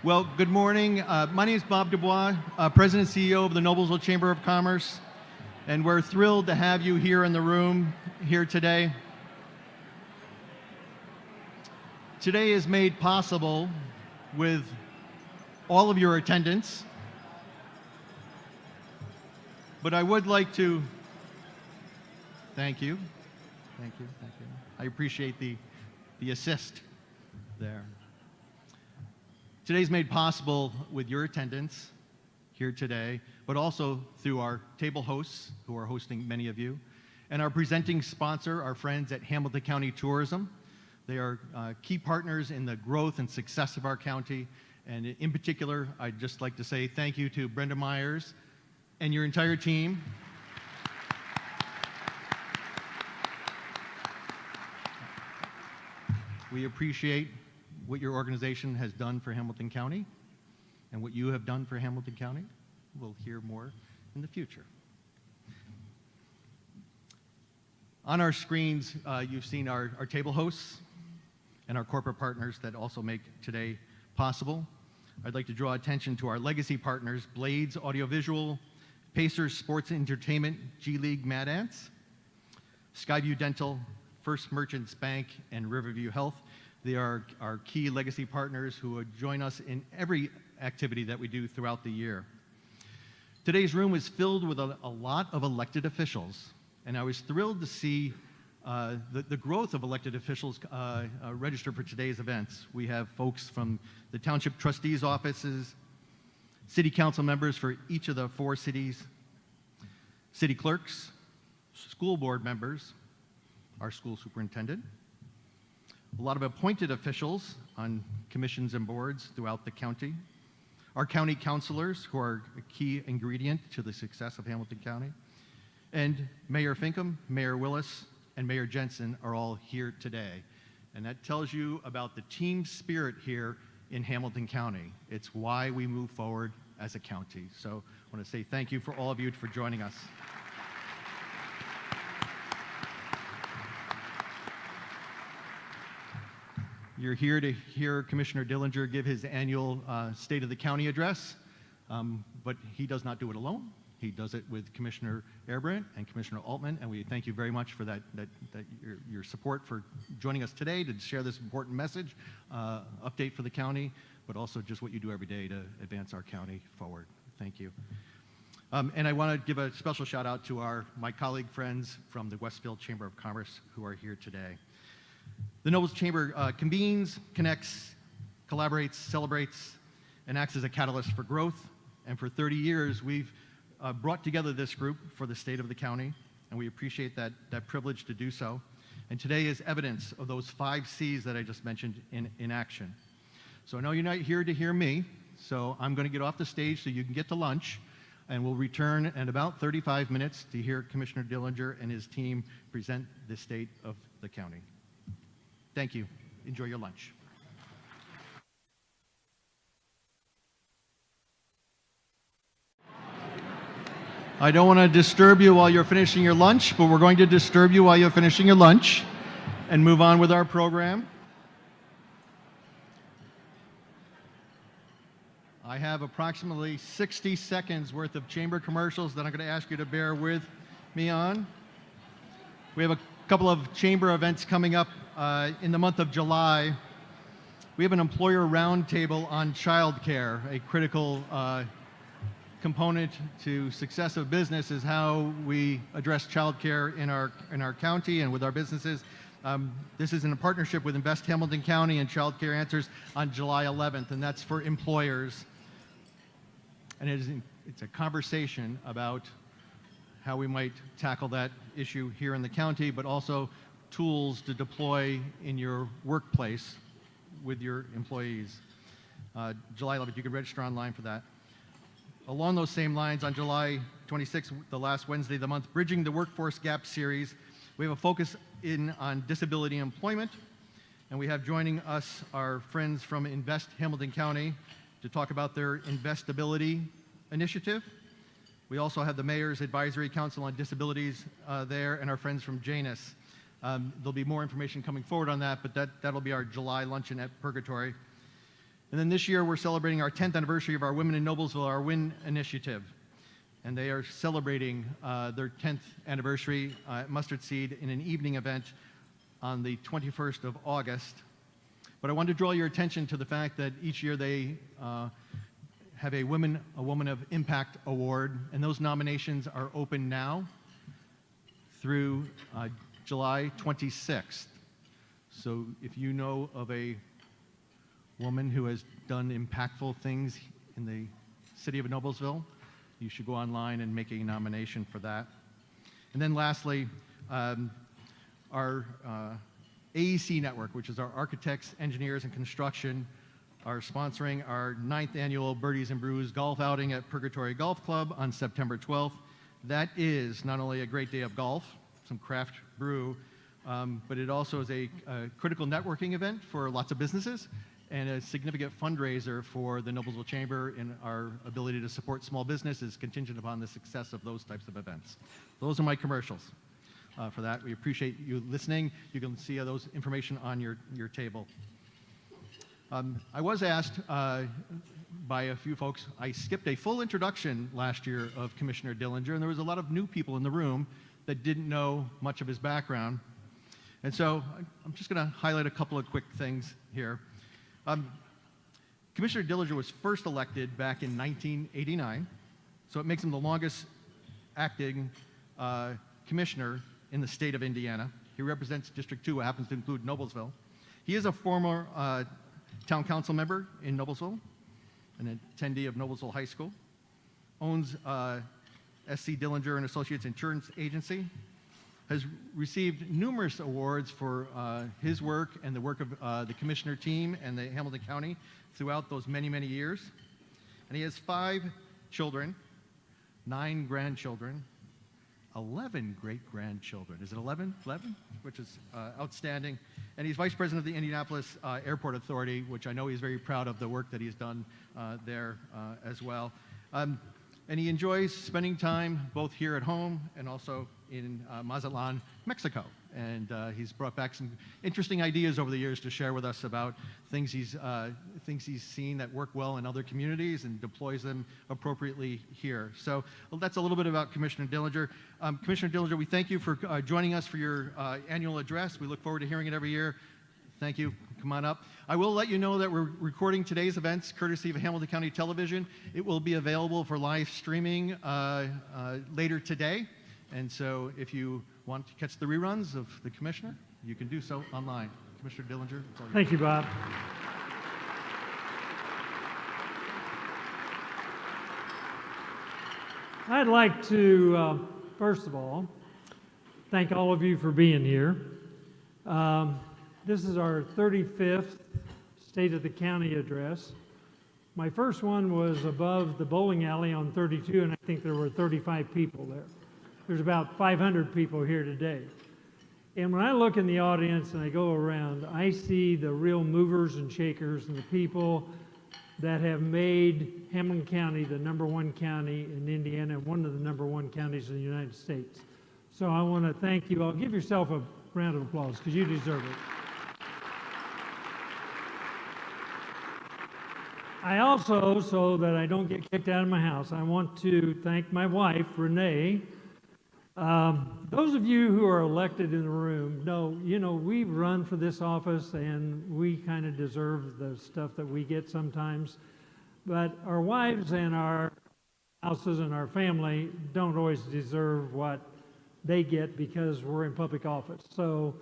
Well, good morning. My name is Bob Dubois, President and CEO of the Noblesville Chamber of Commerce, and we're thrilled to have you here in the room here today. Today is made possible with all of your attendance, but I would like to thank you. I appreciate the assist there. Today's made possible with your attendance here today, but also through our table hosts, who are hosting many of you, and our presenting sponsor, our friends at Hamilton County Tourism. They are key partners in the growth and success of our county, and in particular, I'd just like to say thank you to Brenda Myers and your entire team. We appreciate what your organization has done for Hamilton County and what you have done for Hamilton County. We'll hear more in the future. On our screens, you've seen our table hosts and our corporate partners that also make today possible. I'd like to draw attention to our legacy partners, Blades Audiovisual, Pacers Sports Entertainment, G League Mad Ants, Skyview Dental, First Merchants Bank, and Riverview Health. They are our key legacy partners who would join us in every activity that we do throughout the year. Today's room is filled with a lot of elected officials, and I was thrilled to see the growth of elected officials register for today's events. We have folks from the Township Trustees' offices, city council members for each of the 4 cities, city clerks, school board members, our school superintendent, a lot of appointed officials on commissions and boards throughout the county, our county councilors, who are a key ingredient to the success of Hamilton County, and Mayor Finkham, Mayor Willis, and Mayor Jensen are all here today. And that tells you about the team spirit here in Hamilton County. It's why we move forward as a county. So I want to say thank you for all of you for joining us. You're here to hear Commissioner Dillinger give his annual State of the County address, but he does not do it alone. He does it with Commissioner Erbrandt and Commissioner Altman, and we thank you very much for your support for joining us today to share this important message, update for the county, but also just what you do every day to advance our county forward. Thank you. And I want to give a special shout out to my colleague friends from the Westfield Chamber of Commerce who are here today. The Nobles Chamber convenes, connects, collaborates, celebrates, and acts as a catalyst for growth. And for 30 years, we've brought together this group for the state of the county, and we appreciate that privilege to do so. And today is evidence of those 5 C's that I just mentioned in action. So I know you're not here to hear me, so I'm going to get off the stage so you can get to lunch, and we'll return in about 35 minutes to hear Commissioner Dillinger and his team present the state of the county. Thank you. Enjoy your lunch. I don't want to disturb you while you're finishing your lunch, but we're going to disturb you while you're finishing your lunch and move on with our program. I have approximately 60 seconds worth of chamber commercials that I'm going to ask you to bear with me on. We have a couple of chamber events coming up in the month of July. We have an employer roundtable on childcare. A critical component to success of business is how we address childcare in our county and with our businesses. This is in a partnership with Invest Hamilton County and Child Care Answers on July 11th, and that's for employers. And it's a conversation about how we might tackle that issue here in the county, but also tools to deploy in your workplace with your employees. July 11th, you can register online for that. Along those same lines, on July 26th, the last Wednesday of the month, Bridging the Workforce Gap series, we have a focus on disability employment, and we have joining us our friends from Invest Hamilton County to talk about their Investability initiative. We also have the Mayor's Advisory Council on Disabilities there, and our friends from Janus. There'll be more information coming forward on that, but that'll be our July luncheon at Purgatory. And then this year, we're celebrating our 10th anniversary of our Women in Noblesville, our WIN initiative. And they are celebrating their 10th anniversary at Mustard Seed in an evening event on the 21st of August. But I want to draw your attention to the fact that each year they have a Woman of Impact Award, and those nominations are open now through July 26th. So if you know of a woman who has done impactful things in the city of Noblesville, you should go online and make a nomination for that. And then lastly, our AEC network, which is our architects, engineers, and construction, are sponsoring our 9th annual Birdies and Brews golf outing at Purgatory Golf Club on September 12th. That is not only a great day of golf, some craft brew, but it also is a critical networking event for lots of businesses and a significant fundraiser for the Noblesville Chamber, and our ability to support small business is contingent upon the success of those types of events. Those are my commercials for that. We appreciate you listening. You can see those information on your table. I was asked by a few folks, I skipped a full introduction last year of Commissioner Dillinger, and there was a lot of new people in the room that didn't know much of his background. And so I'm just going to highlight a couple of quick things here. Commissioner Dillinger was first elected back in 1989, so it makes him the longest acting commissioner in the state of Indiana. He represents District 2, what happens to include Noblesville. He is a former town council member in Noblesville, an attendee of Noblesville High School, owns SC Dillinger and Associates Insurance Agency, has received numerous awards for his work and the work of the commissioner team and the Hamilton County throughout those many, many years. And he has 5 children, 9 grandchildren, 11 great-grandchildren. Is it 11? 11? Which is outstanding. And he's vice president of the Indianapolis Airport Authority, which I know he's very proud of the work that he's done there as well. And he enjoys spending time both here at home and also in Mazatlan, Mexico. And he's brought back some interesting ideas over the years to share with us about things he's seen that work well in other communities and deploys them appropriately here. So well, that's a little bit about Commissioner Dillinger. Commissioner Dillinger, we thank you for joining us for your annual address. We look forward to hearing it every year. Thank you. Come on up. I will let you know that we're recording today's events courtesy of Hamilton County Television. It will be available for live streaming later today. And so if you want to catch the reruns of the Commissioner, you can do so online. Commissioner Dillinger, it's all yours. Thank you, Bob. I'd like to, first of all, thank all of you for being here. This is our 35th State of the County address. My first one was above the bowling alley on 32, and I think there were 35 people there. There's about 500 people here today. And when I look in the audience and I go around, I see the real movers and shakers and the people that have made Hamilton County the #1 county in Indiana, one of the #1 counties in the United States. So I want to thank you all. Give yourself a round of applause because you deserve it. I also, so that I don't get kicked out of my house, I want to thank my wife, Renee. Those of you who are elected in the room know, we run for this office and we kind of deserve the stuff that we get sometimes. But our wives and our spouses and our family don't always deserve what they get because we're in public office. So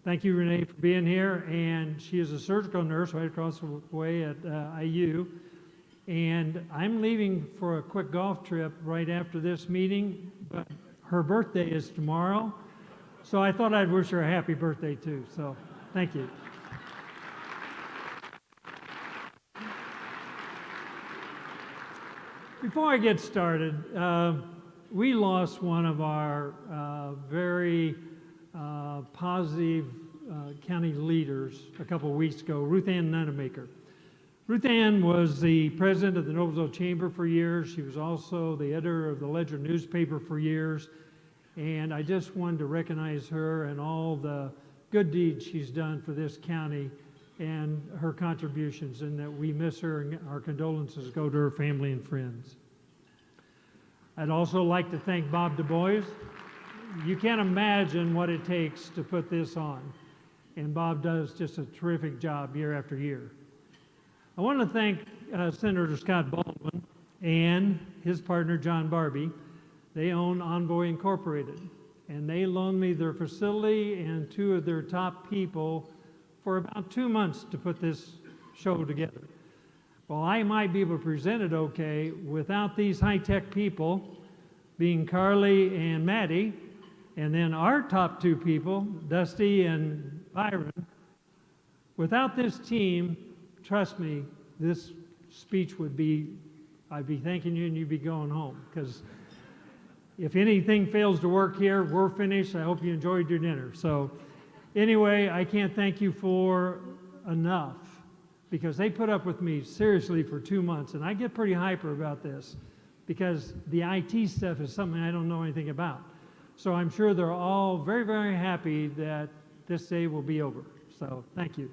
thank you, Renee, for being here. And she is a surgical nurse right across the way at IU. And I'm leaving for a quick golf trip right after this meeting, but her birthday is tomorrow. So I thought I'd wish her a happy birthday too. So thank you. Before I get started, we lost one of our very positive county leaders a couple of weeks ago, Ruth Ann Nunemaker. Ruth Ann was the president of the Noblesville Chamber for years. She was also the editor of the Ledger newspaper for years. And I just wanted to recognize her and all the good deeds she's done for this county and her contributions, and that we miss her, and our condolences go to her family and friends. I'd also like to thank Bob Du Bois. You can't imagine what it takes to put this on, and Bob does just a terrific job year after year. I want to thank Senator Scott Baldwin and his partner John Barbie. They own Envoy Incorporated, and they loaned me their facility and two of their top people for about 2 months to put this show together. Well, I might be able to present it okay without these high-tech people, being Carly and Maddie, and then our top two people, Dusty and Byron. Without this team, trust me, this speech would be, I'd be thanking you and you'd be going home. Because if anything fails to work here, we're finished. I hope you enjoyed your dinner. So anyway, I can't thank you for enough, because they put up with me seriously for 2 months. And I get pretty hyper about this because the IT stuff is something I don't know anything about. So I'm sure they're all very, very happy that this day will be over. So thank you.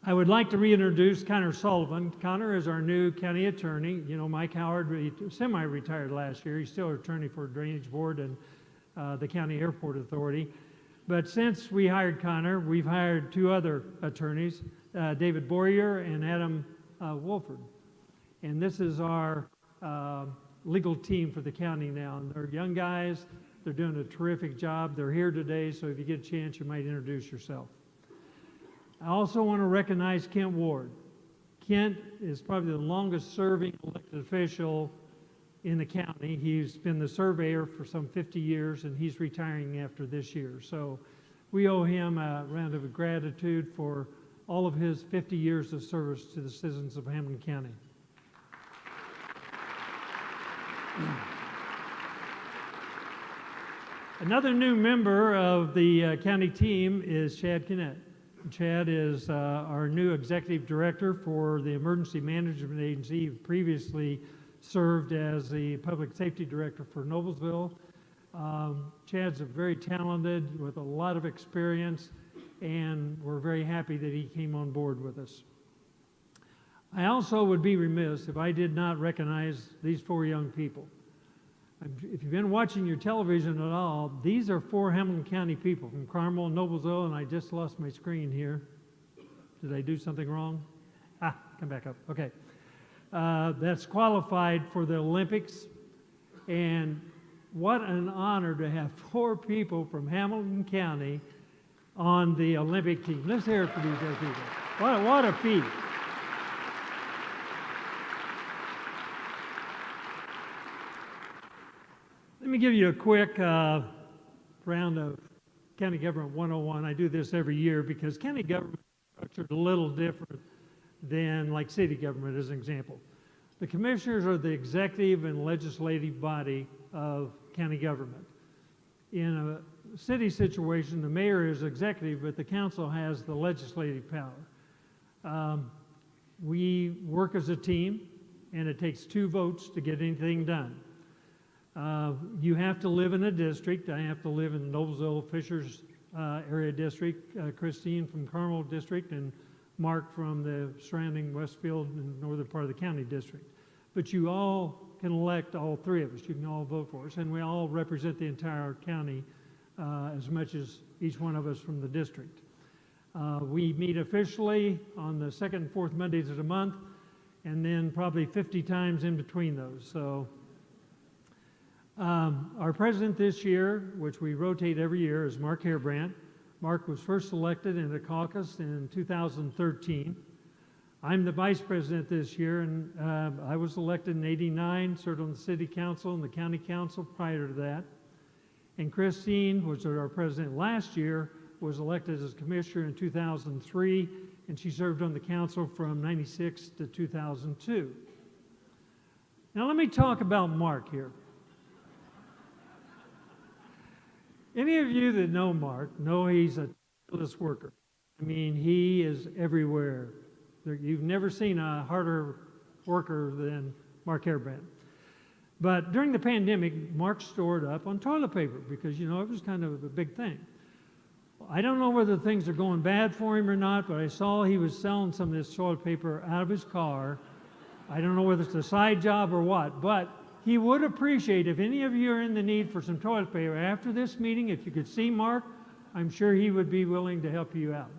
I would like to reintroduce Connor Sullivan. Connor is our new county attorney. You know, Mike Howard semi-retired last year. He's still an attorney for Drainage Board and the County Airport Authority. But since we hired Connor, we've hired two other attorneys, David Boyer and Adam Wolford. And this is our legal team for the county now. And they're young guys. They're doing a terrific job. They're here today, so if you get a chance, you might introduce yourself. I also want to recognize Kent Ward. Kent is probably the longest serving elected official in the county. He's been the surveyor for some 50 years, and he's retiring after this year. So we owe him a round of gratitude for all of his 50 years of service to the citizens of Hamilton County. Another new member of the county team is Chad Kinnett. Chad is our new executive director for the Emergency Management Agency. He previously served as the public safety director for Noblesville. Chad's very talented with a lot of experience, and we're very happy that he came on board with us. I also would be remiss if I did not recognize these four young people. If you've been watching your television at all, these are four Hamilton County people from Carmel and Noblesville, and I just lost my screen here. Did I do something wrong? Come back up. Okay. That's qualified for the Olympics, and what an honor to have four people from Hamilton County on the Olympic team. Let's hear it for these other people. What a feat. Let me give you a quick round of County Government 101. I do this every year because county government is structured a little different than like city government as an example. The commissioners are the executive and legislative body of county government. In a city situation, the mayor is executive, but the council has the legislative power. We work as a team, and it takes 2 votes to get anything done. You have to live in a district. I have to live in the Noblesville Fishers area district, Christine from Carmel district, and Mark from the surrounding Westfield and northern part of the county district. But you all can elect all 3 of us. You can all vote for us, and we all represent the entire county as much as each one of us from the district. We meet officially on the 2nd and 4th Mondays of the month, and then probably 50 times in between those. So our president this year, which we rotate every year, is Mark Harebrant. Mark was first elected in the caucus in 2013. I'm the vice president this year, and I was elected in '89, served on the city council and the county council prior to that. And Christine, which was our president last year, was elected as commissioner in 2003, and she served on the council from '96 to 2002. Now let me talk about Mark here. Any of you that know Mark know he's a tireless worker. I mean, he is everywhere. You've never seen a harder worker than Mark Harebrant. But during the pandemic, Mark stored up on toilet paper because, you know, it was kind of a big thing. I don't know whether things are going bad for him or not, but I saw he was selling some of this toilet paper out of his car. I don't know whether it's a side job or what, but he would appreciate if any of you are in the need for some toilet paper after this meeting, if you could see Mark, I'm sure he would be willing to help you out.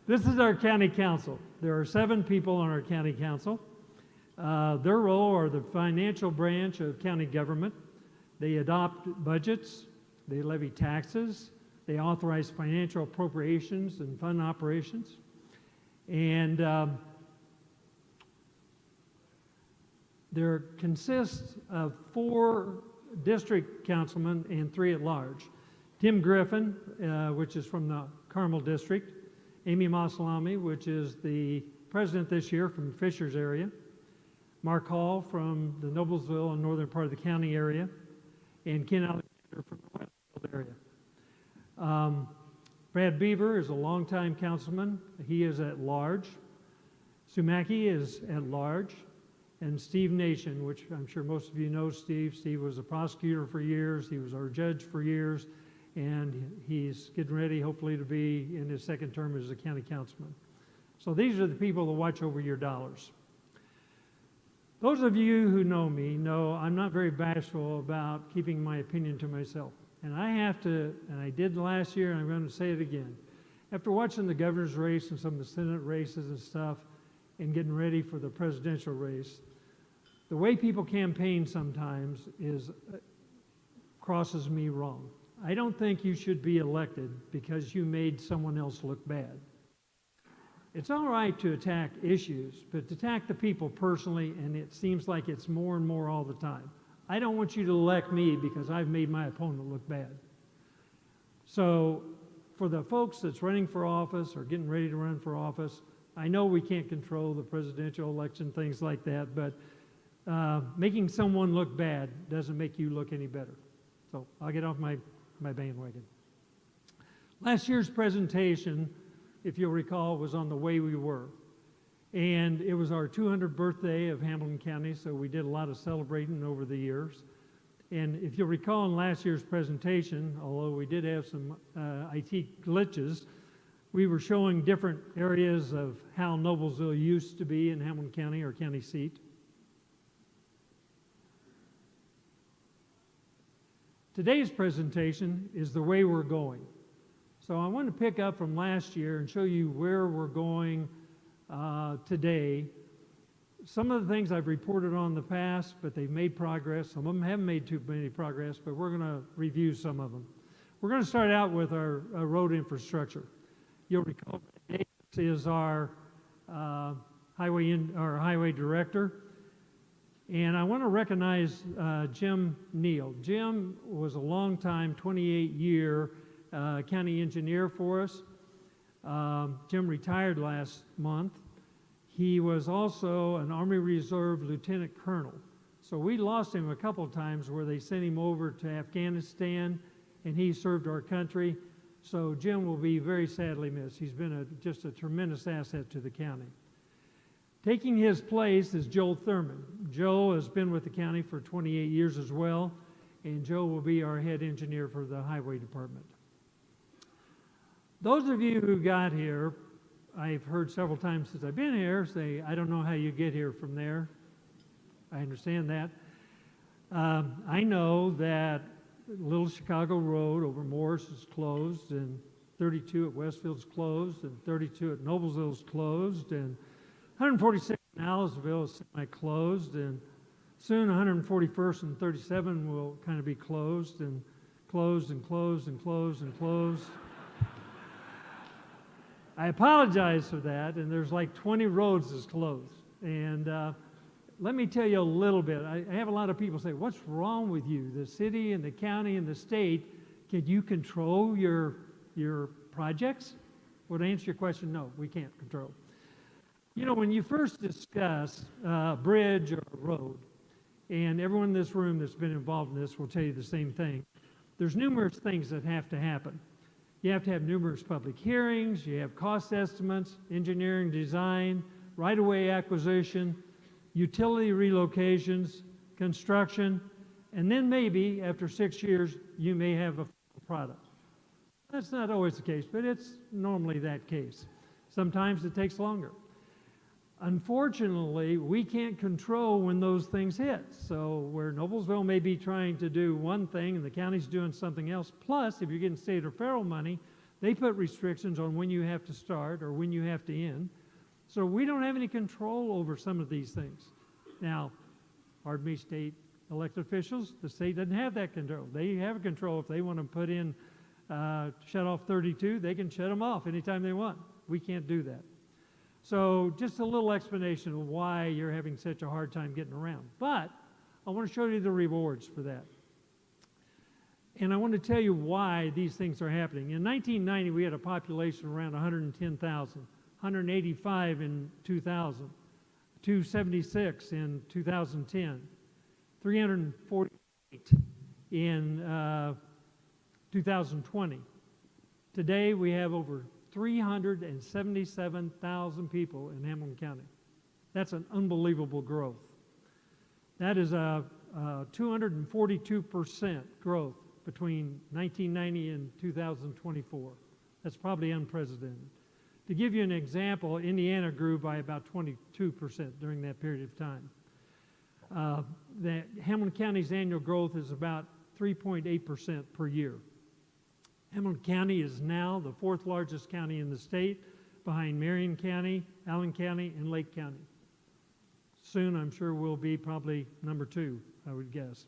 This is our county council. There are 7 people on our county council. Their role are the financial branch of county government. They adopt budgets, they levy taxes, they authorize financial appropriations and fund operations. And there consists of 4 district councilmen and 3 at large. Tim Griffin, which is from the Carmel district, Amy Masalami, which is the president this year from Fishers area, Mark Hall from the Noblesville and northern part of the county area, and Ken Alexander from the Westfield area. Brad Beaver is a longtime councilman. He is at large. Sue Mackey is at large. And Steve Nation, which I'm sure most of you know Steve. Steve was a prosecutor for years. He was our judge for years. And he's getting ready, hopefully, to be in his 2nd term as a county councilman. So these are the people that watch over your dollars. Those of you who know me know I'm not very bashful about keeping my opinion to myself. And I have to, and I did last year, and I'm going to say it again. After watching the governor's race and some of the Senate races and stuff, and getting ready for the presidential race, the way people campaign sometimes crosses me wrong. I don't think you should be elected because you made someone else look bad. It's all right to attack issues, but to attack the people personally, and it seems like it's more and more all the time. I don't want you to elect me because I've made my opponent look bad. So for the folks that's running for office or getting ready to run for office, I know we can't control the presidential election, things like that, but making someone look bad doesn't make you look any better. So I'll get off my bandwagon. Last year's presentation, if you'll recall, was on the way we were. And it was our 200th birthday of Hamilton County, so we did a lot of celebrating over the years. And if you'll recall in last year's presentation, although we did have some IT glitches, we were showing different areas of how Noblesville used to be in Hamilton County, our county seat. Today's presentation is the way we're going. So I want to pick up from last year and show you where we're going today. Some of the things I've reported on in the past, but they've made progress. Some of them haven't made too many progress, but we're going to review some of them. We're going to start out with our road infrastructure. You'll recall Davis is our highway director. And I want to recognize Jim Neal. Jim was a long-time, 28-year county engineer for us. Jim retired last month. He was also an Army Reserve Lieutenant Colonel. So we lost him a couple of times where they sent him over to Afghanistan, and he served our country. So Jim will be very sadly missed. He's been just a tremendous asset to the county. Taking his place is Joel Thurman. Joe has been with the county for 28 years as well, and Joe will be our head engineer for the highway department. Those of you who got here, I've heard several times since I've been here say, I don't know how you get here from there. I understand that. I know that Little Chicago Road over Morris is closed, and 32 at Westfield's closed, and 32 at Noblesville's closed, and 146 in Noblesville is semi-closed, and soon 141st and 37 will kind of be closed, and closed, and closed, and closed, and closed. I apologize for that, and there's like 20 roads that's closed. And let me tell you a little bit. I have a lot of people say, what's wrong with you? The city and the county and the state, can you control your projects? Well, to answer your question, no, we can't control. You know, when you first discuss a bridge or a road, and everyone in this room that's been involved in this will tell you the same thing, there's numerous things that have to happen. You have to have numerous public hearings, you have cost estimates, engineering design, right-of-way acquisition, utility relocations, construction, And then maybe after 6 years, you may have a product. That's not always the case, but it's normally that case. Sometimes it takes longer. Unfortunately, we can't control when those things hit. So where Noblesville may be trying to do one thing and the county's doing something else, plus if you're getting state or federal money, they put restrictions on when you have to start or when you have to end. So we don't have any control over some of these things. Now, pardon me, state elected officials, the state doesn't have that control. They have control. If they want to put in shut off 32, they can shut them off anytime they want. We can't do that. So just a little explanation of why you're having such a hard time getting around. But I want to show you the rewards for that. And I want to tell you why these things are happening. In 1990, we had a population around 110,000, 185 in 2000, 276 in 2010, 348 in 2020. Today, we have over 377,000 people in Hamilton County. That's an unbelievable growth. That is a 242% growth between 1990 and 2024. That's probably unprecedented. To give you an example, Indiana grew by about 22% during that period of time. Hamilton County's annual growth is about 3.8% per year. Hamilton County is now the fourth largest county in the state, behind Marion County, Allen County, and Lake County. Soon, I'm sure we'll be probably number 2, I would guess.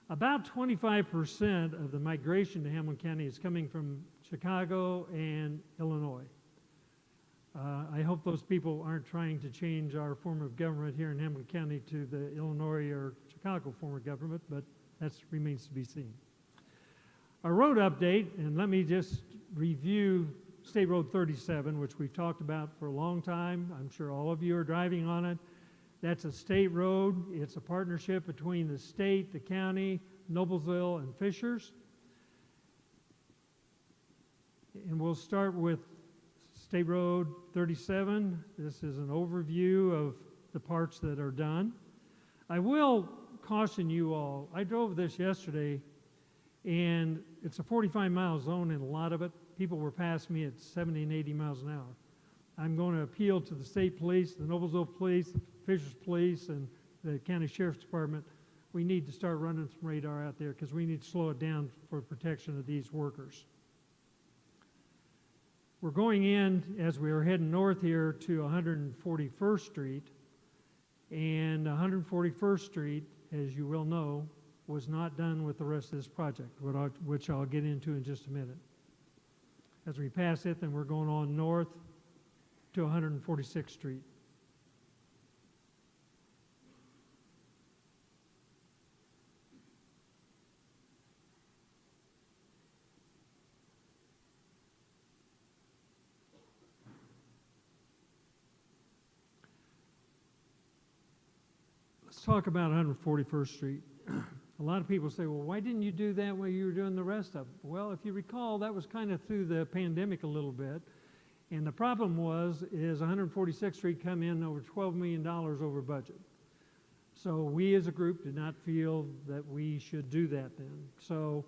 About 25% of the migration to Hamilton County is coming from Chicago and Illinois. I hope those people aren't trying to change our form of government here in Hamilton County to the Illinois or Chicago form of government, but that remains to be seen. Our road update, and let me just review State Road 37, which we've talked about for a long time. I'm sure all of you are driving on it. That's a state road. It's a partnership between the state, the county, Noblesville, and Fishers. And we'll start with State Road 37. This is an overview of the parts that are done. I will caution you all. I drove this yesterday, and it's a 45-mile zone in a lot of it. People were passing me at 70 and 80 miles an hour. I'm going to appeal to the state police, the Noblesville police, the Fishers police, and the county sheriff's department. We need to start running some radar out there because we need to slow it down for protection of these workers. We're going in, as we are heading north here, to 141st Street. And 141st Street, as you will know, was not done with the rest of this project, which I'll get into in just a minute. As we pass it, then we're going on north to 146th Street. Let's talk about 141st Street. A lot of people say, well, why didn't you do that when you were doing the rest of it? Well, if you recall, that was kind of through the pandemic a little bit. And the problem is 146th Street come in over $12 million over budget. So we as a group did not feel that we should do that then. So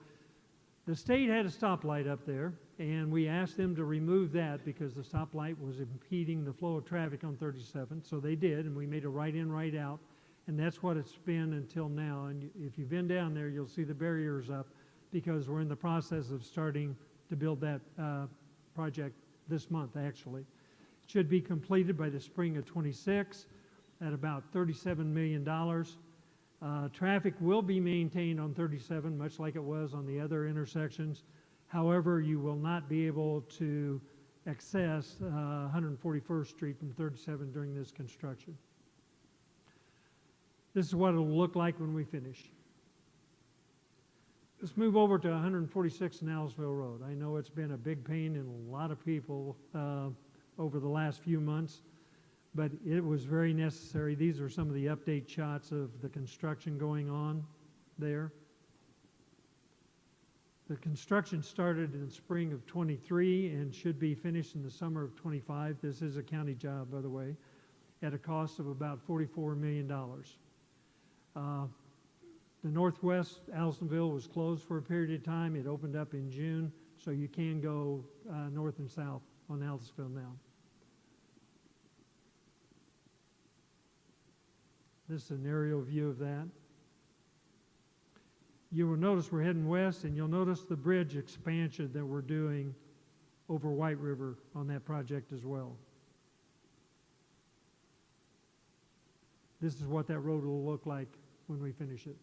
the state had a stoplight up there, and we asked them to remove that because the stoplight was impeding the flow of traffic on 37. So they did, and we made a right in, right out. And that's what it's been until now. And if you've been down there, you'll see the barriers up because we're in the process of starting to build that project this month, actually. It should be completed by the spring of 26 at about $37 million. Traffic will be maintained on 37, much like it was on the other intersections. However, you will not be able to access 141st Street from 37 during this construction. This is what it'll look like when we finish. Let's move over to 146 Noblesville Road. I know it's been a big pain in a lot of people over the last few months, but it was very necessary. These are some of the update shots of the construction going on there. The construction started in the spring of 23 and should be finished in the summer of 25. This is a county job, by the way, at a cost of about $44 million. The northwest Allisonville was closed for a period of time. It opened up in June, so you can go north and south on Allisonville now. This is an aerial view of that. You will notice we're heading west, and you'll notice the bridge expansion that we're doing over White River on that project as well. This is what that road will look like when we finish it.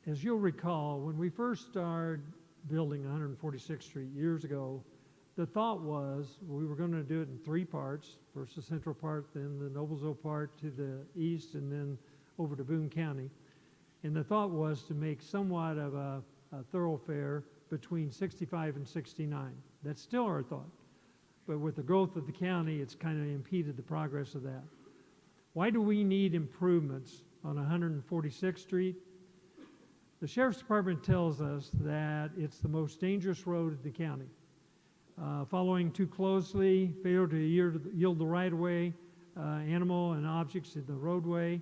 As you'll recall, when we first started building 146th Street years ago, the thought was we were going to do it in three parts. First the central part, then the Noblesville part to the east, and then over to Boone County. And the thought was to make somewhat of a thoroughfare between 65 and 69. That's still our thought. But with the growth of the county, it's kind of impeded the progress of that. Why do we need improvements on 146th Street? The Sheriff's Department tells us that it's the most dangerous road in the county. Following too closely, failure to yield the right-of-way, animal and objects in the roadway,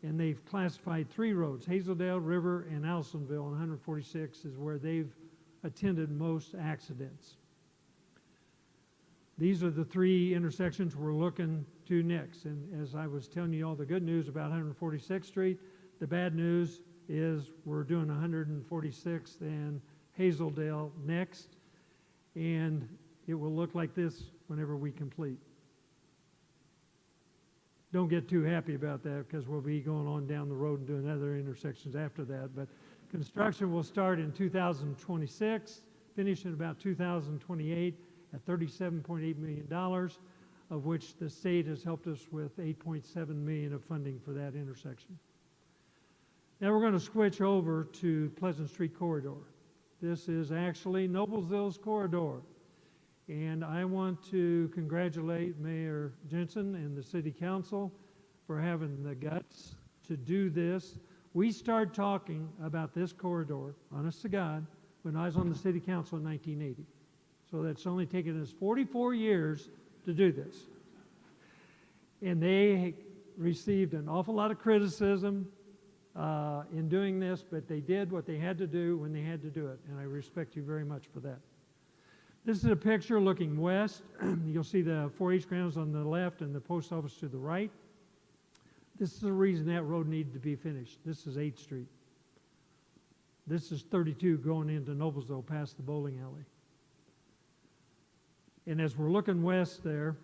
and they've classified three roads, Hazeldale, River, and Allisonville, and 146 is where they've attended most accidents. These are the three intersections we're looking to next, and as I was telling you all the good news about 146th Street, the bad news is we're doing 146th and Hazeldale next, and it will look like this whenever we complete. Don't get too happy about that because we'll be going on down the road and doing other intersections after that, but construction will start in 2026, finish in about 2028 at $37.8 million, of which the state has helped us with $8.7 million of funding for that intersection. Now we're going to switch over to Pleasant Street Corridor. This is actually Noblesville's corridor. And I want to congratulate Mayor Jensen and the City Council for having the guts to do this. We started talking about this corridor, honest to God, when I was on the City Council in 1980. So that's only taken us 44 years to do this. And they received an awful lot of criticism in doing this, but they did what they had to do when they had to do it, and I respect you very much for that. This is a picture looking west. You'll see the 4-H grounds on the left and the post office to the right. This is the reason that road needed to be finished. This is 8th Street. This is 32 going into Noblesville past the bowling alley. And as we're looking west there,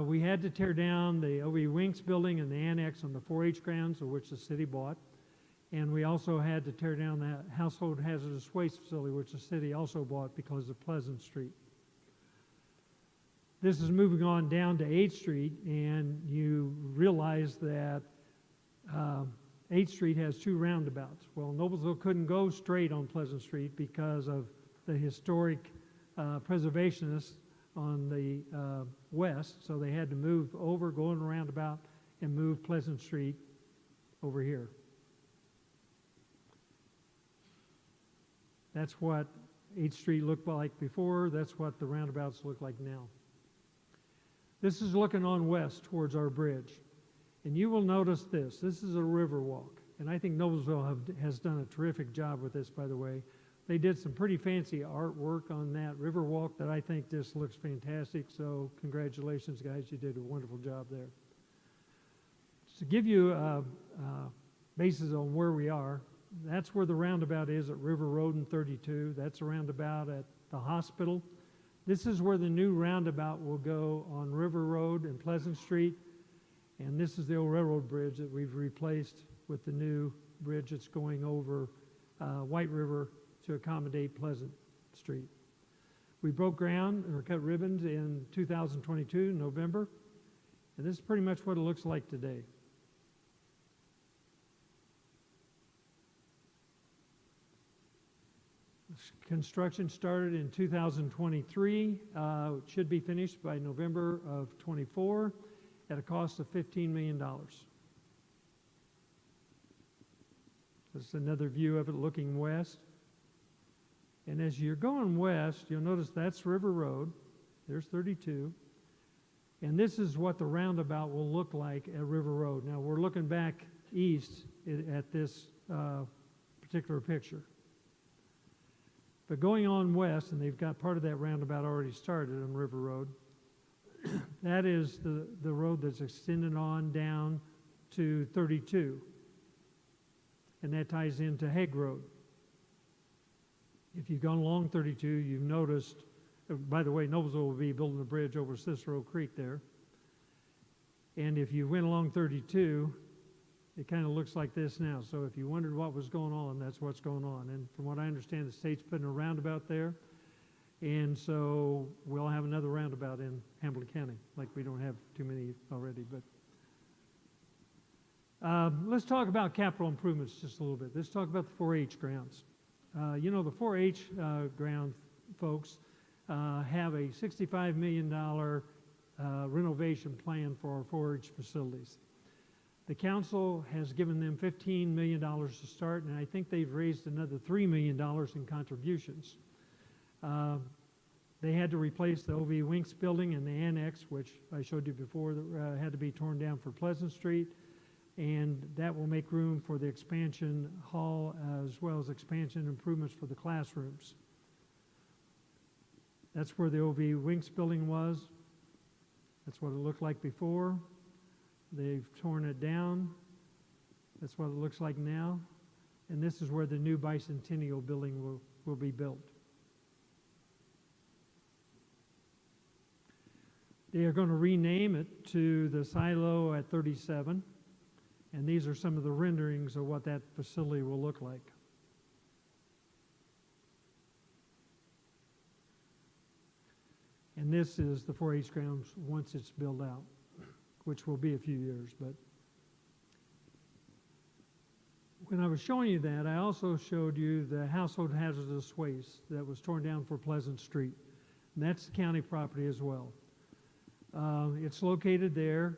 we had to tear down the O.V. Winks building and the annex on the 4-H grounds, of which the city bought. And we also had to tear down that household hazardous waste facility, which the city also bought because of Pleasant Street. This is moving on down to 8th Street, and you realize that 8th Street has two roundabouts. Well, Noblesville couldn't go straight on Pleasant Street because of the historic preservationists on the west, so they had to move over, go in a roundabout, and move Pleasant Street over here. That's what 8th Street looked like before. That's what the roundabouts look like now. This is looking on west towards our bridge. And you will notice this. This is a river walk. And I think Noblesville has done a terrific job with this, by the way. They did some pretty fancy artwork on that river walk that I think just looks fantastic. So congratulations, guys. You did a wonderful job there. To give you a basis on where we are, that's where the roundabout is at River Road and 32. That's a roundabout at the hospital. This is where the new roundabout will go on River Road and Pleasant Street. And this is the old railroad bridge that we've replaced with the new bridge that's going over White River to accommodate Pleasant Street. We broke ground or cut ribbons in 2022, November. And this is pretty much what it looks like today. Construction started in 2023. It should be finished by November of 24 at a cost of $15 million. This is another view of it looking west. And as you're going west, you'll notice that's River Road. There's 32. And this is what the roundabout will look like at River Road. Now we're looking back east at this particular picture. But going on west, and they've got part of that roundabout already started on River Road, that is the road that's extended on down to 32. And that ties into Hague Road. If you've gone along 32, you've noticed, by the way, Noblesville will be building a bridge over Cicero Creek there. And if you went along 32, it kind of looks like this now. So if you wondered what was going on, that's what's going on. And from what I understand, the state's putting a roundabout there. And so we'll have another roundabout in Hamilton County, like we don't have too many already. But let's talk about capital improvements just a little bit. Let's talk about the 4-H grounds. You know, the 4-H ground folks have a $65 million renovation plan for our 4-H facilities. The council has given them $15 million to start, and I think they've raised another $3 million in contributions. They had to replace the OV Winks building and the annex, which I showed you before, that had to be torn down for Pleasant Street, and that will make room for the expansion hall as well as expansion improvements for the classrooms. That's where the OV Winks building was. That's what it looked like before. They've torn it down. That's what it looks like now. And this is where the new bicentennial building will be built. They are going to rename it to the Silo at 37. And these are some of the renderings of what that facility will look like. And this is the 4-H grounds once it's built out, which will be a few years. But when I was showing you that, I also showed you the household hazardous waste that was torn down for Pleasant Street. And that's the county property as well. It's located there,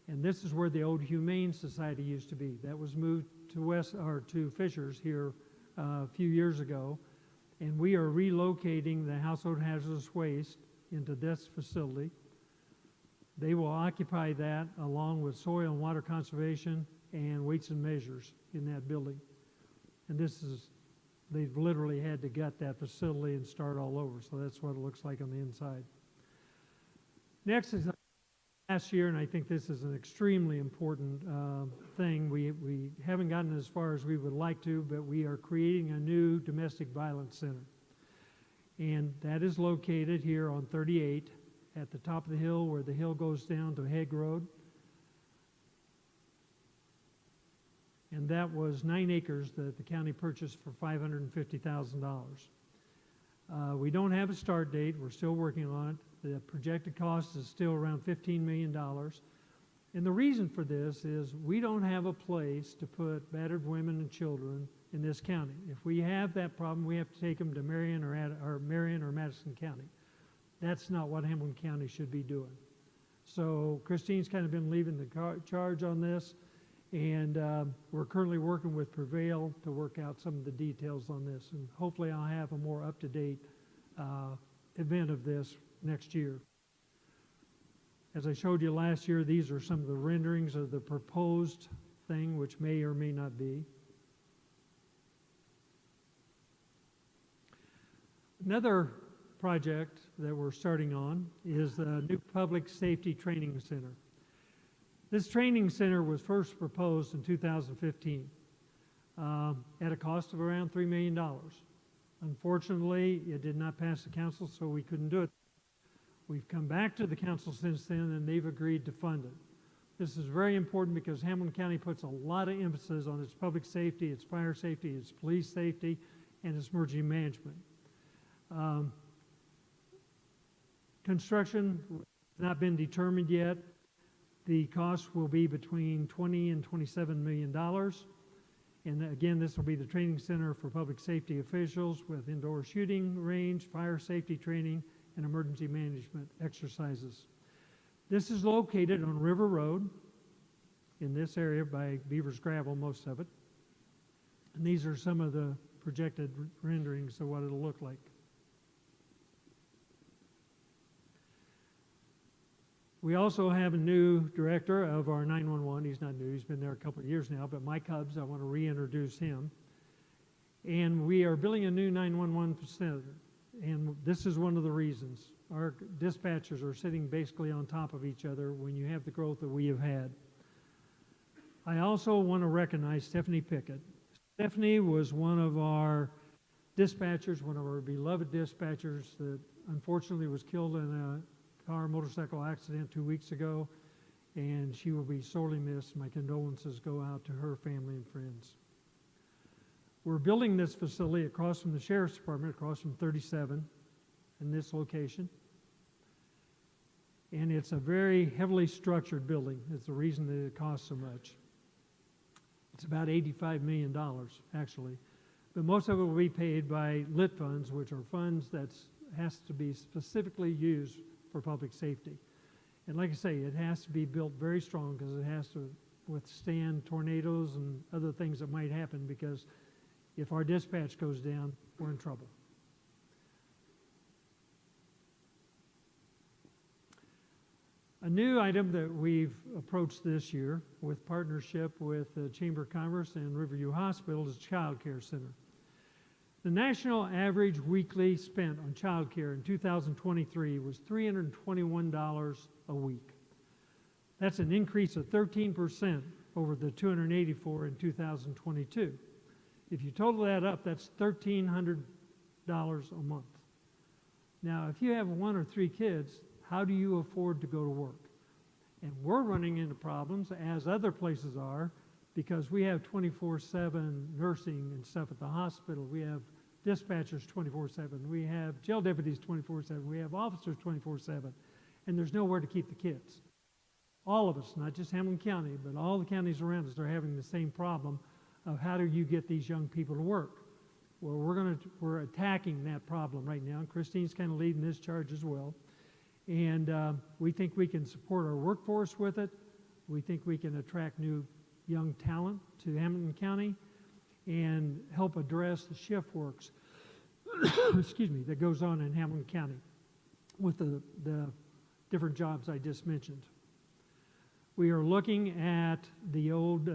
and this is where the old Humane Society used to be. That was moved to Fishers here a few years ago, and we are relocating the household hazardous waste into this facility. They will occupy that along with soil and water conservation and weights and measures in that building. And they've literally had to gut that facility and start all over, so that's what it looks like on the inside. Next is last year, and I think this is an extremely important thing. We haven't gotten as far as we would like to, but we are creating a new domestic violence center. And that is located here on 38 at the top of the hill where the hill goes down to Hague Road. And that was 9 acres that the county purchased for $550,000. We don't have a start date. We're still working on it. The projected cost is still around $15 million. And the reason for this is we don't have a place to put battered women and children in this county. If we have that problem, we have to take them to Marion or Madison County. That's not what Hamilton County should be doing. So Christine's kind of been leading the charge on this, and we're currently working with Prevail to work out some of the details on this, and hopefully I'll have a more up-to-date event of this next year. As I showed you last year, these are some of the renderings of the proposed thing, which may or may not be. Another project that we're starting on is the new Public Safety Training Center. This training center was first proposed in 2015 at a cost of around $3 million. Unfortunately, it did not pass the council, so we couldn't do it. We've come back to the council since then, and they've agreed to fund it. This is very important because Hamilton County puts a lot of emphasis on its public safety, its fire safety, its police safety, and its emergency management. Construction has not been determined yet. The cost will be between $20 and $27 million. And again, this will be the training center for public safety officials with indoor shooting range, fire safety training, and emergency management exercises. This is located on River Road in this area by Beaver's Gravel, most of it. And these are some of the projected renderings of what it'll look like. We also have a new director of our 911. He's not new, he's been there a couple of years now, but Mike Hubbs, I want to reintroduce him. And we are building a new 911 facility. And this is one of the reasons. Our dispatchers are sitting basically on top of each other when you have the growth that we have had. I also want to recognize Stephanie Pickett. Stephanie was one of our dispatchers, one of our beloved dispatchers that unfortunately was killed in a motorcycle accident 2 weeks ago, and she will be sorely missed. My condolences go out to her family and friends. We're building this facility across from the Sheriff's Department, across from 37 in this location. And it's a very heavily structured building. It's the reason that it costs so much. It's about $85 million, actually. But most of it will be paid by lit funds, which are funds that has to be specifically used for public safety. And like I say, it has to be built very strong because it has to withstand tornadoes and other things that might happen, because if our dispatch goes down, we're in trouble. A new item that we've approached this year with partnership with the Chamber of Commerce and Riverview Hospital is Child Care Center. The national average weekly spent on child care in 2023 was $321 a week. That's an increase of 13% over the $284 in 2022. If you total that up, that's $1,300 a month. Now, if you have 1 or 3 kids, how do you afford to go to work? And we're running into problems, as other places are, because we have 24/7 nursing and stuff at the hospital. We have dispatchers 24/7. We have jail deputies 24/7. We have officers 24/7. And there's nowhere to keep the kids. All of us, not just Hamilton County, but all the counties around us are having the same problem of how do you get these young people to work. Well, we're attacking that problem right now, and Christine's kind of leading this charge as well. And we think we can support our workforce with it. We think we can attract new young talent to Hamilton County and help address the shift works excuse me, that goes on in Hamilton County with the different jobs I just mentioned. We are looking at the old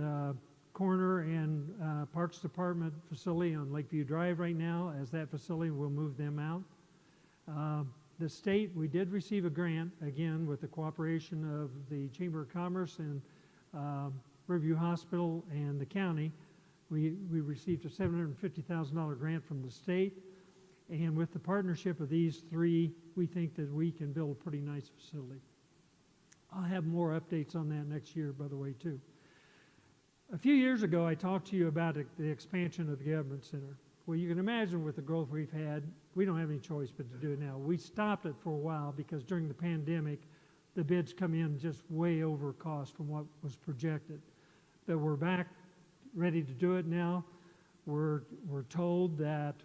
Coroner and Parks Department facility on Lakeview Drive right now. As that facility, we'll move them out. The state, we did receive a grant, again, with the cooperation of the Chamber of Commerce and Riverview Hospital and the county. We received a $750,000 grant from the state. And with the partnership of these three, we think that we can build a pretty nice facility. I'll have more updates on that next year, by the way, too. A few years ago, I talked to you about the expansion of the government center. Well, you can imagine with the growth we've had, we don't have any choice but to do it now. We stopped it for a while because during the pandemic, the bids come in just way over cost from what was projected. But we're back ready to do it now. We're told that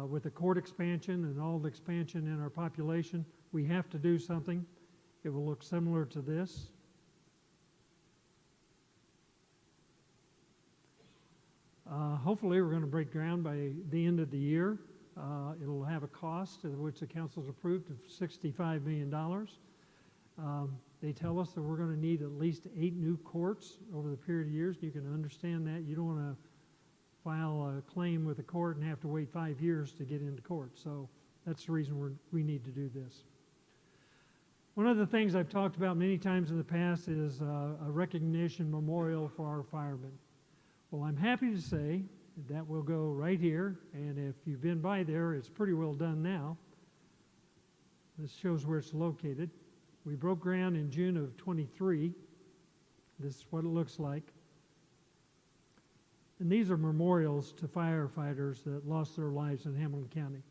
with the court expansion and all the expansion in our population, we have to do something. It will look similar to this. Hopefully, we're going to break ground by the end of the year. It'll have a cost, which the council's approved, of $65 million. They tell us that we're going to need at least 8 new courts over the period of years. You can understand that. You don't want to file a claim with the court and have to wait 5 years to get into court. So that's the reason we need to do this. One of the things I've talked about many times in the past is a recognition memorial for our firemen. Well, I'm happy to say that will go right here, and if you've been by there, it's pretty well done now. This shows where it's located. We broke ground in June of 23. This is what it looks like. And these are memorials to firefighters that lost their lives in Hamilton County.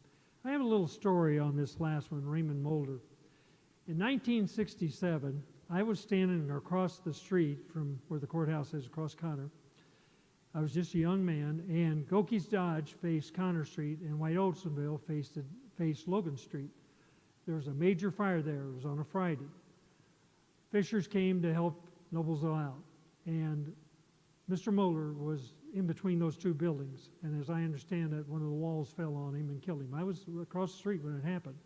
I have a little story on this last one, Raymond Mulder. In 1967, I was standing across the street from where the courthouse is, across Connor. I was just a young man, and Gokey's Dodge faced Connor Street, and White Oldsonville faced Logan Street. There was a major fire there. It was on a Friday. Fishers came to help Noblesville out, and Mr. Moeller was in between those two buildings, and as I understand it, one of the walls fell on him and killed him. I was across the street when it happened.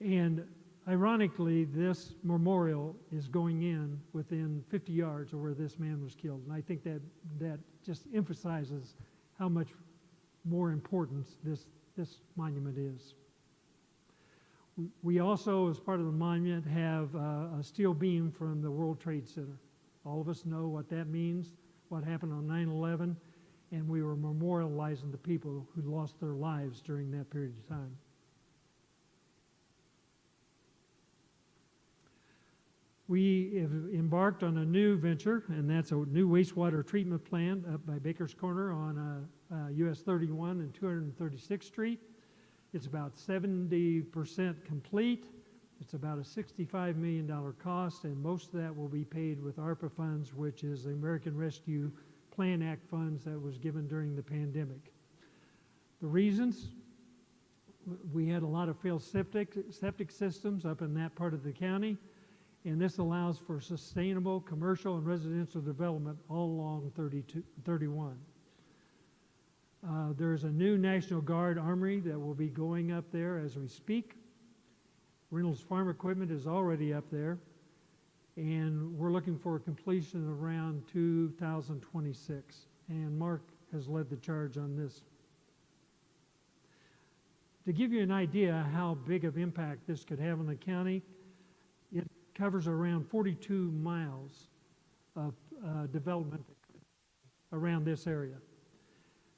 And ironically, this memorial is going in within 50 yards of where this man was killed. And I think that just emphasizes how much more important this monument is. We also, as part of the monument, have a steel beam from the World Trade Center. All of us know what that means, what happened on 9/11, and we were memorializing the people who lost their lives during that period of time. We have embarked on a new venture, and that's a new wastewater treatment plant up by Baker's Corner on US 31 and 236th Street. It's about 70% complete. It's about a $65 million cost, and most of that will be paid with ARPA funds, which is the American Rescue Plan Act funds that was given during the pandemic. The reasons: we had a lot of failed septic systems up in that part of the county, and this allows for sustainable commercial and residential development all along 31. There's a new National Guard armory that will be going up there as we speak. Reynolds Farm Equipment is already up there, and we're looking for a completion around 2026. And Mark has led the charge on this. To give you an idea how big of impact this could have on the county, it covers around 42 miles of development around this area.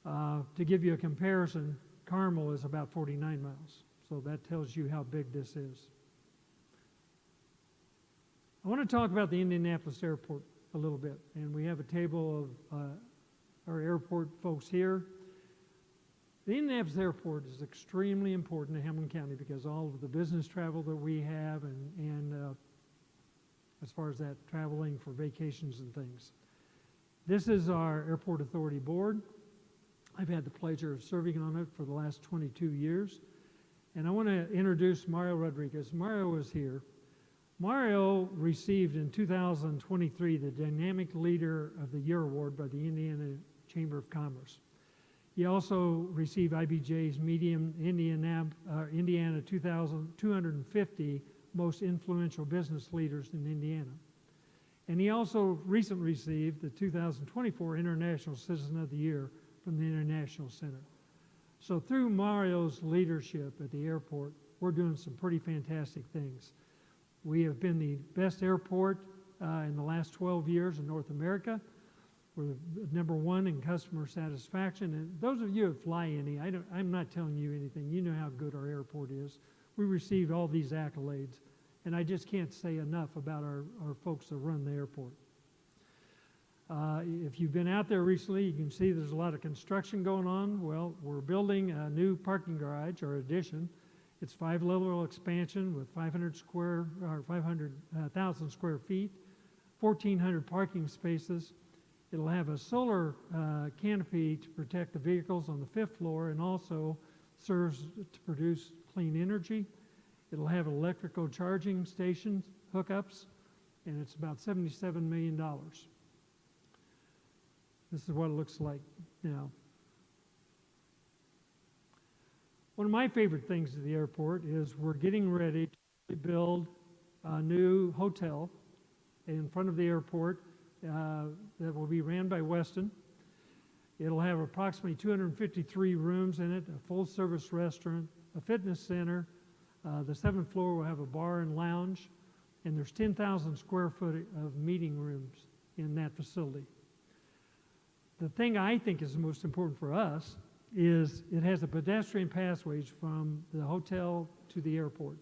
To give you a comparison, Carmel is about 49 miles. So that tells you how big this is. I want to talk about the Indianapolis airport a little bit. And we have a table of our airport folks here. The Indianapolis airport is extremely important to Hamilton County because all of the business travel that we have and as far as that traveling for vacations and things. This is our Airport Authority Board. I've had the pleasure of serving on it for the last 22 years. And I want to introduce Mario Rodriguez. Mario is here. Mario received in 2023 the Dynamic Leader of the Year Award by the Indiana Chamber of Commerce. He also received IBJ's Medium Indiana 250 Most Influential Business Leaders in Indiana. And he also recently received the 2024 International Citizen of the Year from the International Center. So through Mario's leadership at the airport, we're doing some pretty fantastic things. We have been the best airport in the last 12 years in North America. We're number one in customer satisfaction. And those of you who fly any, I'm not telling you anything. You know how good our airport is. We received all these accolades, and I just can't say enough about our folks that run the airport. If you've been out there recently, you can see there's a lot of construction going on. Well, we're building a new parking garage, or addition. It's 5-level expansion with 500,000 square feet, 1,400 parking spaces. It'll have a solar canopy to protect the vehicles on the 5th floor and also serves to produce clean energy. It'll have electrical charging stations, hookups, and it's about $77 million. This is what it looks like now. One of my favorite things at the airport is we're getting ready to build a new hotel in front of the airport that will be ran by Westin. It'll have approximately 253 rooms in it, a full-service restaurant, a fitness center. The 7th floor will have a bar and lounge, and there's 10,000 square foot of meeting rooms in that facility. The thing I think is the most important for us is it has a pedestrian pathways from the hotel to the airport.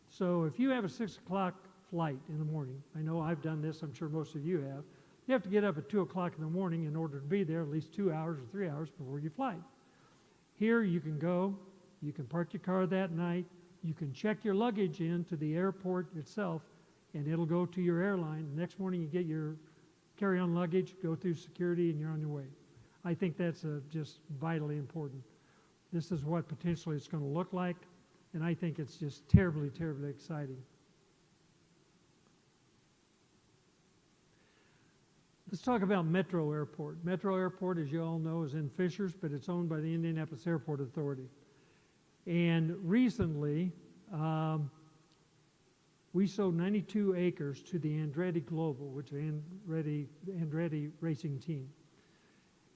So if you have a 6 o'clock flight in the morning, I know I've done this, I'm sure most of you have, you have to get up at 2 o'clock in the morning in order to be there at least 2 hours or 3 hours before you fly. Here you can go, you can park your car that night, you can check your luggage into the airport itself, and it'll go to your airline. The next morning you get your carry-on luggage, go through security, and you're on your way. I think that's just vitally important. This is what potentially it's going to look like, and I think it's just terribly, terribly exciting. Let's talk about Metro Airport. Metro Airport, as you all know, is in Fishers, but it's owned by the Indianapolis Airport Authority. And recently, we sold 92 acres to the Andretti Global, which is Andretti racing team.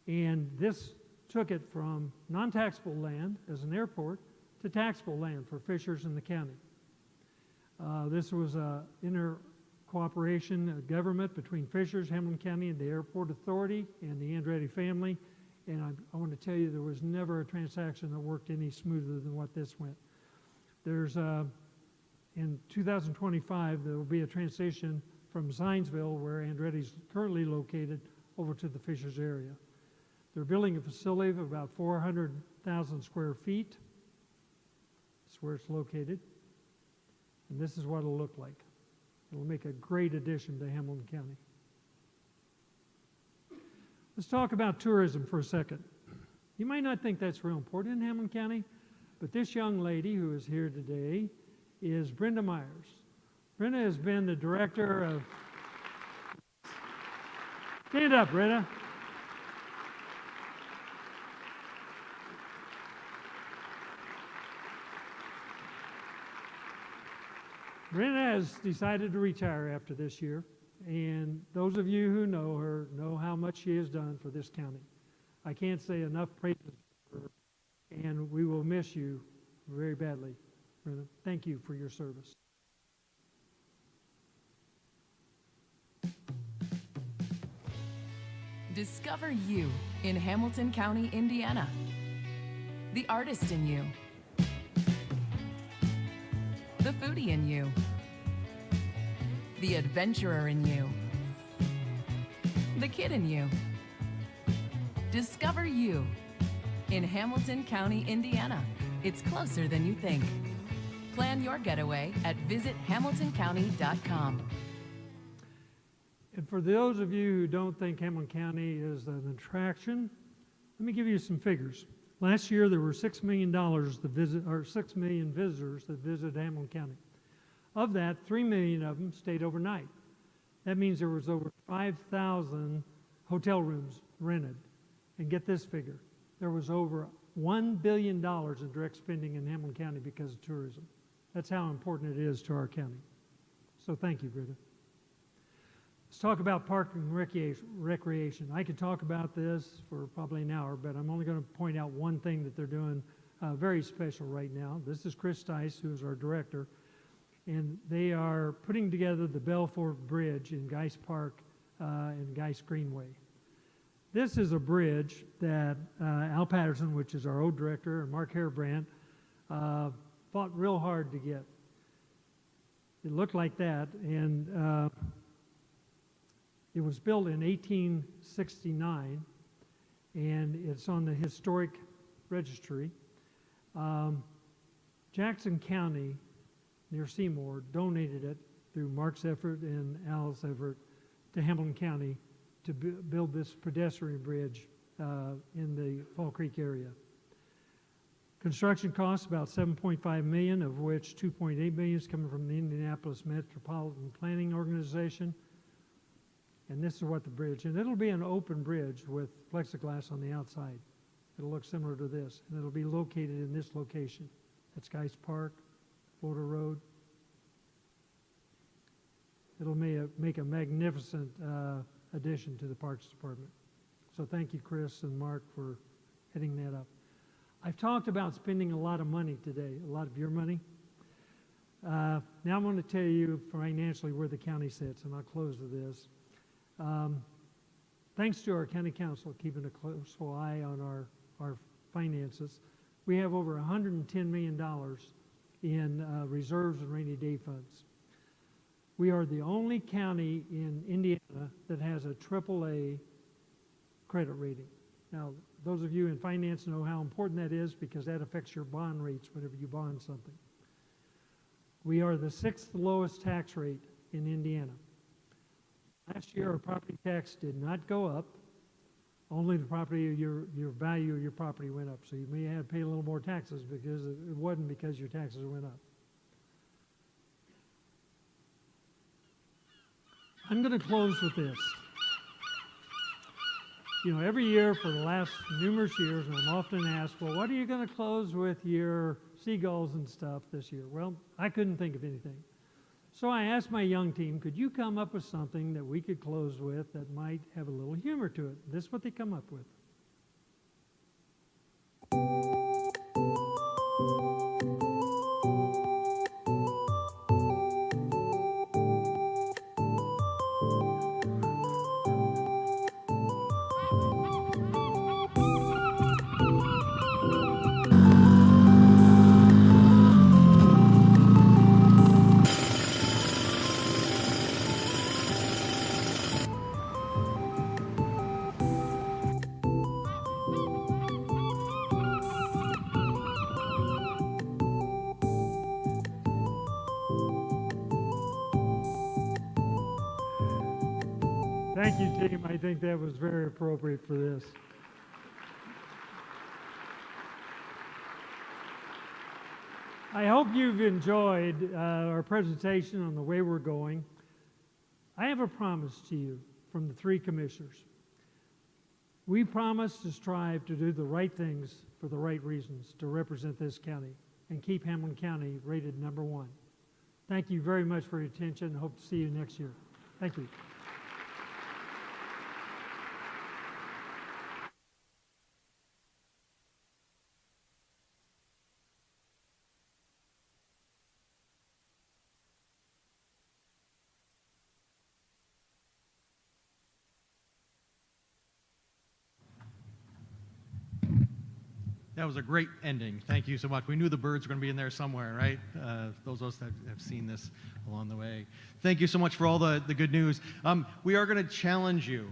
And this took it from non-taxable land as an airport to taxable land for fishers in the county. This was an inter-cooperation government between Fishers, Hamilton County, and the Airport Authority and the Andretti family. And I want to tell you, there was never a transaction that worked any smoother than what this went. There's, in 2025, there will be a transition from Zionsville, where Andretti's currently located, over to the Fishers area. They're building a facility of about 400,000 square feet. That's where it's located. And this is what it'll look like. It'll make a great addition to Hamilton County. Let's talk about tourism for a second. You might not think that's real important in Hamilton County, but this young lady who is here today is Brenda Myers. Brenda has been the director of... Stand up, Brenda. Brenda has decided to retire after this year, and those of you who know her know how much she has done for this county. I can't say enough praises for her, and we will miss you very badly, Brenda. Thank you for your service. Discover you in Hamilton County, Indiana. The artist in you. The foodie in you. The adventurer in you. The kid in you. Discover you in Hamilton County, Indiana. It's closer than you think. Plan your getaway at visithamiltoncounty.com. And for those of you who don't think Hamilton County is an attraction, let me give you some figures. Last year, there were $6 million or 6 million visitors that visited Hamilton County. Of that, 3 million of them stayed overnight. That means there was over 5,000 hotel rooms rented. And get this figure, there was over $1 billion in direct spending in Hamilton County because of tourism. That's how important it is to our county. So thank you, Britta. Let's talk about park and recreation. I could talk about this for probably an hour, but I'm only going to point out one thing that they're doing very special right now. This is Chris Tice, who is our director, and they are putting together the Belfort Bridge in Geist Park and Geist Greenway. This is a bridge that Al Patterson, which is our old director, and Mark Harebrant fought real hard to get. It looked like that, and it was built in 1869, and it's on the historic registry. Jackson County, near Seymour, donated it through Mark's effort and Al's effort to Hamilton County to build this pedestrian bridge in the Fall Creek area. Construction costs about $7.5 million, of which $2.8 million is coming from the Indianapolis Metropolitan Planning Organization. And this is what the bridge, and it'll be an open bridge with plexiglass on the outside. It'll look similar to this, and it'll be located in this location. That's Geist Park, Florida Road. It'll make a magnificent addition to the Parks Department. So thank you, Chris and Mark, for heading that up. I've talked about spending a lot of money today, a lot of your money. Now I'm going to tell you financially where the county sits, and I'll close with this. Thanks to our county council keeping a close eye on our finances, we have over $110 million in reserves and rainy day funds. We are the only county in Indiana that has a AAA credit rating. Now, those of you in finance know how important that is because that affects your bond rates whenever you bond something. We are the 6th lowest tax rate in Indiana. Last year, our property tax did not go up. Only the property, your value of your property went up. So you may have to pay a little more taxes because it wasn't because your taxes went up. I'm going to close with this. You know, every year for the last numerous years, I'm often asked, well, what are you going to close with your seagulls and stuff this year? Well, I couldn't think of anything. So I asked my young team, could you come up with something that we could close with that might have a little humor to it? This is what they come up with. Thank you, team. I think that was very appropriate for this. I hope you've enjoyed our presentation on the way we're going. I have a promise to you from the three commissioners. We promise to strive to do the right things for the right reasons to represent this county and keep Hamilton County rated #1. Thank you very much for your attention. Hope to see you next year. Thank you. That was a great ending. Thank you so much. We knew the birds were going to be in there somewhere, right? Those of us that have seen this along the way. Thank you so much for all the good news. We are going to challenge you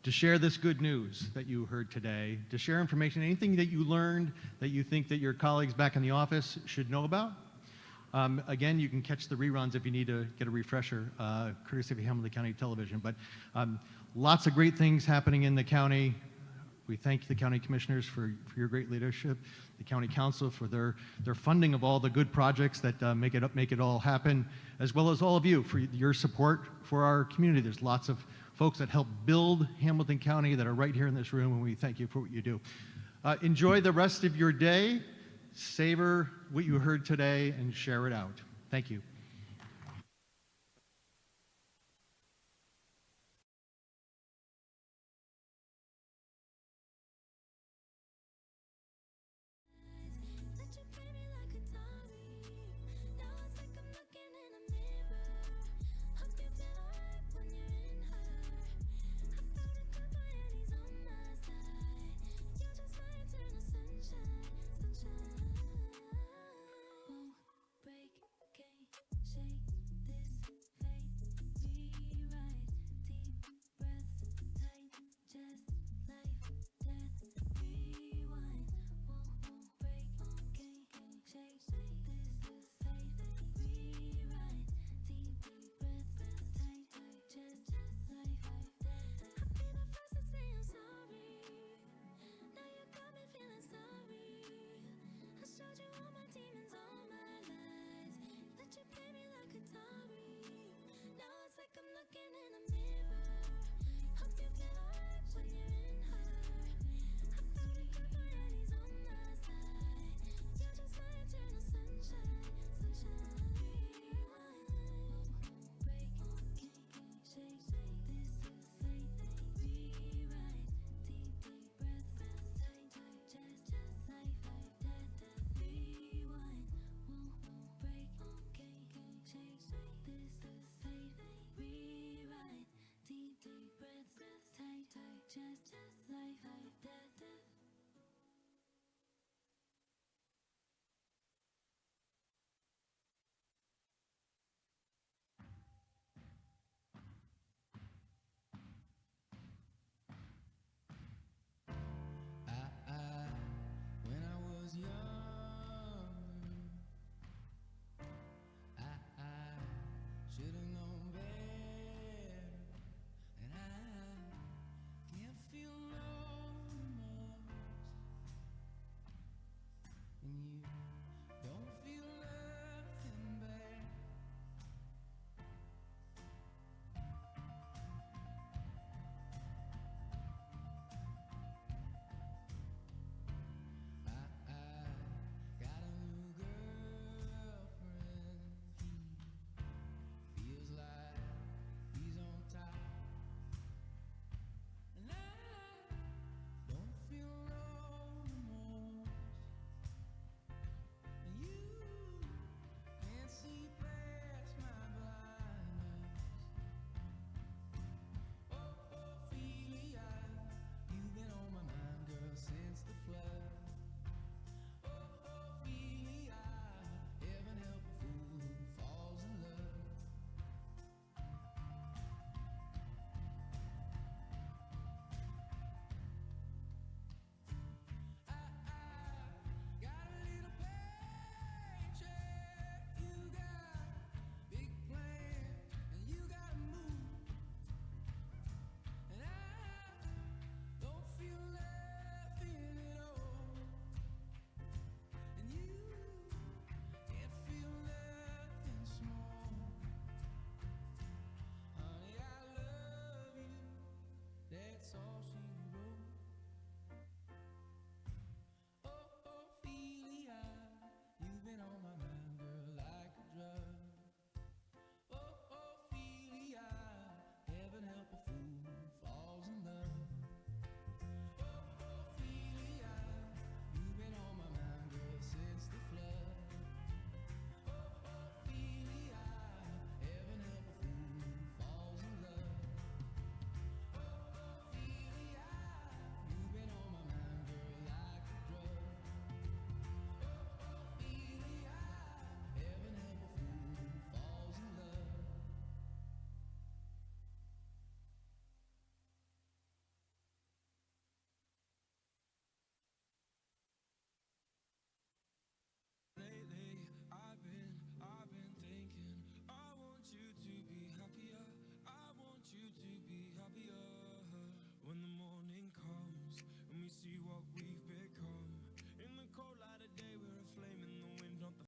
to share this good news that you heard today, to share information, anything that you learned that you think that your colleagues back in the office should know about. Again, you can catch the reruns if you need to get a refresher, courtesy of Hamilton County Television. But lots of great things happening in the county. We thank the county commissioners for your great leadership, the county council for their funding of all the good projects that make it all happen, as well as all of you for your support for our community. There's lots of folks that help build Hamilton County that are right here in this room, and we thank you for what you do. Enjoy the rest of your day, savor what you heard today, and share it out. Thank you.